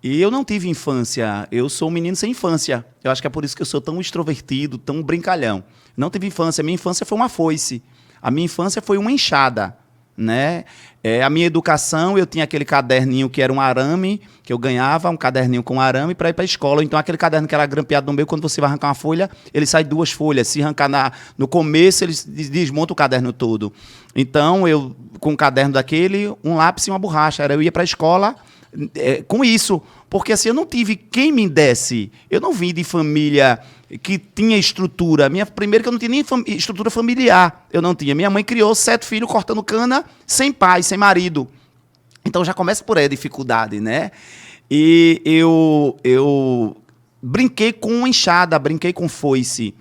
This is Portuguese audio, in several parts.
E eu não tive infância, eu sou um menino sem infância. Eu acho que é por isso que eu sou tão extrovertido, tão brincalhão. Não tive infância, minha infância foi uma foice. A minha infância foi uma enxada, né? A minha educação, eu tinha aquele caderninho que era um arame, que eu ganhava, um caderninho com arame para ir para a escola. Então, aquele caderno que era grampeado no meio, quando você vai arrancar uma folha, ele sai 2 folhas. Se arrancar no começo, ele desmonta o caderno todo. Então, eu, com um caderno daquele, um lápis e uma borracha. Eu ia para a escola com isso, porque assim, eu não tive quem me desse. Eu não vim de família que tinha estrutura. Primeiro que eu não tinha nem estrutura familiar. Eu não tinha. Minha mãe criou 7 filhos cortando cana, sem pai, sem marido. Então já começa por aí a dificuldade, né? E eu brinquei com enxada, brinquei com foice.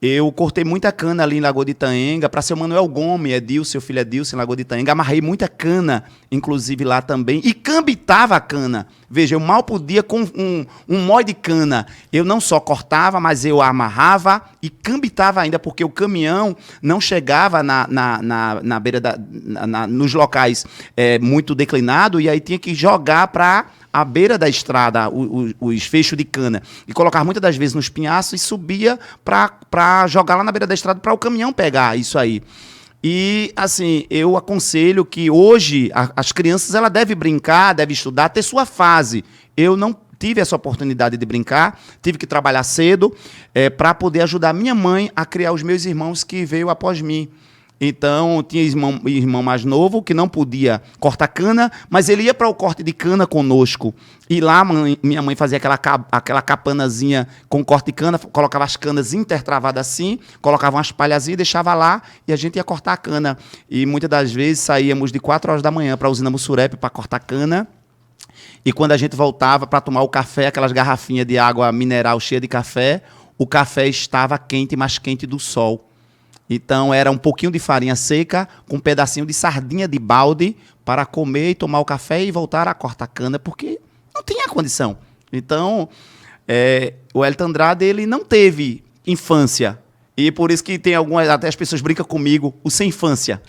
Eu cortei muita cana ali em Lagoa de Itaenga, para seu Manuel Gomes, Edilson, seu filho Edilson, em Lagoa de Itaenga. Amarrei muita cana, inclusive lá também, e cambitava a cana. Veja, eu mal podia com um nó de cana. Eu não só cortava, mas eu amarrava e cambitava ainda, porque o caminhão não chegava na beira nos locais muito declinados, e aí tinha que jogar para à beira da estrada, os fechos de cana, e colocava muitas das vezes nos pinhaços e subia para jogar lá na beira da estrada para o caminhão pegar isso aí. E, assim, eu aconselho que hoje as crianças ela devem brincar, devem estudar, ter sua fase. Eu não tive essa oportunidade de brincar, tive que trabalhar cedo para poder ajudar minha mãe a criar os meus irmãos que veio após mim. Então, tinha irmão mais novo que não podia cortar cana, mas ele ia para o corte de cana conosco. E lá minha mãe fazia aquela capanazinha com corte de cana, colocava as canas intertravadas assim, colocava umas palhazinhas e deixava lá, e a gente ia cortar a cana. E muitas das vezes saíamos de 4 horas da manhã para a usina Mussurepe para cortar cana. E quando a gente voltava para tomar o café, aquelas garrafinhas de água mineral cheia de café, o café estava quente, mais quente do sol. Então, era um pouquinho de farinha seca com um pedacinho de sardinha de balde para comer e tomar o café e voltar a cortar cana, porque não tinha condição. Então, o Elton Andrade ele não teve infância. E por isso que tem até as pessoas brincam comigo, o sem infância.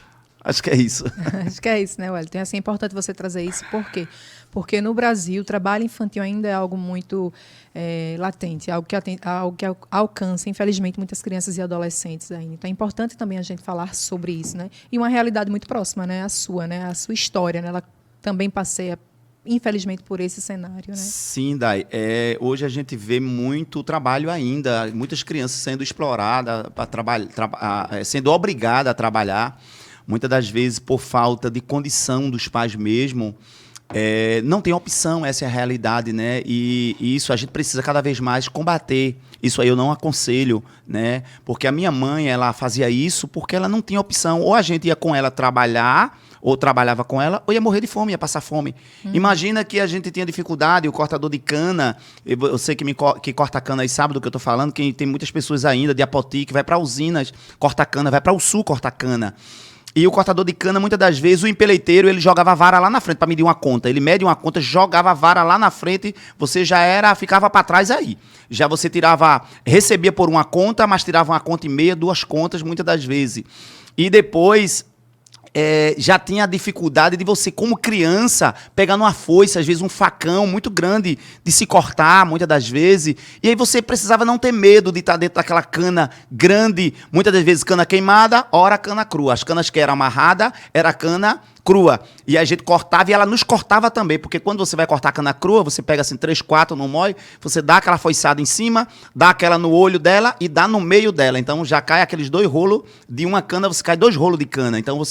Acho que é isso. Acho que é isso, né, Wellington? Assim, é importante você trazer isso. Por quê? Porque no Brasil, o trabalho infantil ainda é algo muito latente, algo que alcança, infelizmente, muitas crianças e adolescentes ainda. Então, é importante também a gente falar sobre isso, né? E uma realidade muito próxima, né? A sua história, né? Ela também passeia, infelizmente, por esse cenário, né? Sim, Dai. Hoje a gente vê muito trabalho ainda, muitas crianças sendo exploradas, sendo obrigadas a trabalhar, muitas das vezes por falta de condição dos pais mesmo. Não tem opção, essa é a realidade, né? E isso a gente precisa cada vez mais combater. Isso aí eu não aconselho, né? Porque a minha mãe, ela fazia isso porque ela não tinha opção. Ou a gente ia com ela trabalhar, ou trabalhava com ela, ou ia morrer de fome, ia passar fome. Imagina que a gente tinha dificuldade, o cortador de cana, eu sei que corta cana aí sabe do que eu estou falando, que tem muitas pessoas ainda de Apoti, que vai para usinas, corta cana, vai para o sul cortar cana. E o cortador de cana, muitas das vezes, o empeleiteiro, ele jogava a vara lá na frente para medir uma conta. Ele mede uma conta, jogava a vara lá na frente, você ficava para trás aí. Já você recebia por uma conta, mas tirava uma conta e meia, 2 contas, muitas das vezes. E depois já tinha a dificuldade de você, como criança, pegar numa foice, às vezes um facão muito grande de se cortar, muitas das vezes. E aí você precisava não ter medo de estar dentro daquela cana grande, muitas das vezes cana queimada, ora cana crua. As canas que eram amarradas, era cana crua. E a gente cortava e ela nos cortava também, porque quando você vai cortar a cana crua, você pega assim 3, 4 no mói, você dá aquela foiçada em cima, dá aquela no olho dela e dá no meio dela. Então já cai aqueles 2 rolos de uma cana, você cai 2 rolos de cana. Então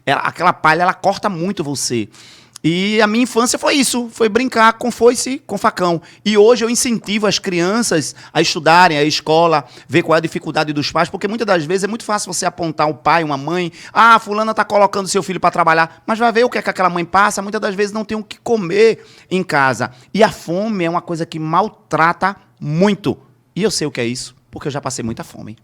aquela palha, ela corta muito você. E a minha infância foi isso, foi brincar com foice, com facão. E hoje eu incentivo as crianças a estudarem, a escola, ver qual é a dificuldade dos pais, porque muitas das vezes é muito fácil você apontar um pai, uma mãe, fulana está colocando seu filho para trabalhar, mas vai ver o que é que aquela mãe passa, muitas das vezes não tem o que comer em casa. E a fome é uma coisa que maltrata muito. E eu sei o que é isso, porque eu já passei muita fome.